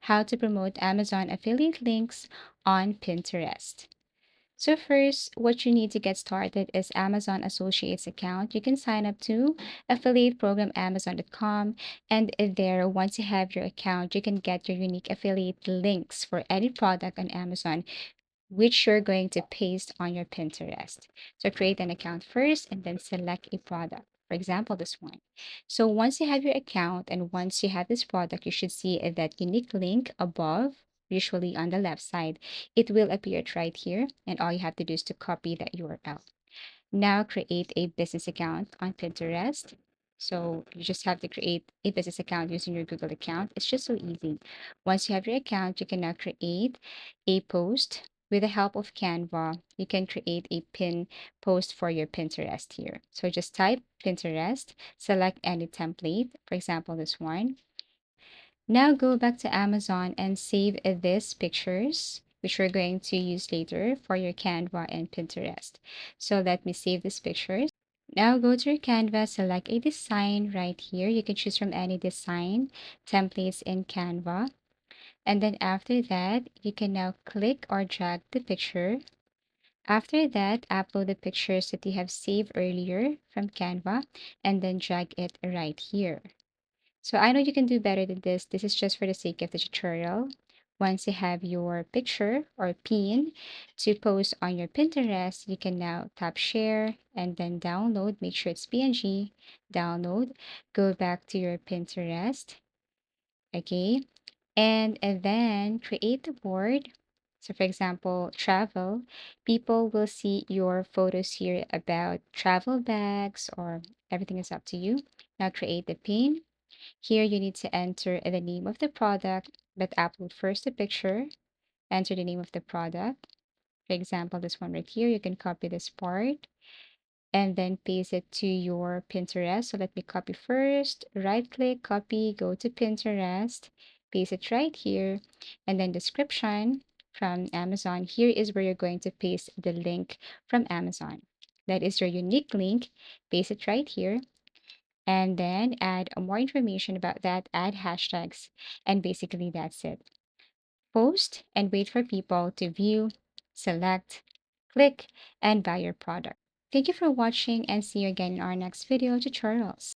how to promote Amazon affiliate links on Pinterest. So first, what you need to get started is Amazon Associates account. You can sign up to affiliate program amazon.com, and there, once you have your account, you can get your unique affiliate links for any product on Amazon which you're going to paste on your Pinterest. So create an account first and then select a product. For example, this one. So once you have your account and once you have this product, you should see that unique link above, usually on the left side. It will appear right here, and all you have to do is to copy that URL. Now create a business account on Pinterest. So you just have to create a business account using your Google account. It's just so easy. Once you have your account, you can now create a post. With the help of Canva, you can create a pin post for your Pinterest here. So just type Pinterest, select any template, for example, this one. Now go back to Amazon and save these pictures, which we're going to use later for your Canva and Pinterest. So let me save these pictures. Now go to your Canva, select a design right here. You can choose from any design templates in Canva. And then after that, you can now click or drag the picture. After that, upload the pictures that you have saved earlier from Canva and then drag it right here. So I know you can do better than this. This is just for the sake of the tutorial. Once you have your picture or pin to post on your Pinterest, you can now tap share and then download. Make sure it's PNG. Download. Go back to your Pinterest. Okay. And then create the board. So for example, travel. People will see your photos here about travel bags or everything is up to you. Now create the pin. Here you need to enter the name of the product, but upload first the picture, enter the name of the product. For example, this one right here, you can copy this part and then paste it to your Pinterest. So let me copy first, right click, copy, go to Pinterest, paste it right here, and then description from Amazon. Here is where you're going to paste the link from Amazon. That is your unique link. Paste it right here and then add more information about that, add hashtags, and basically that's it. Post and wait for people to view, select, click, and buy your product. Thank you for watching and see you again in our next video tutorials.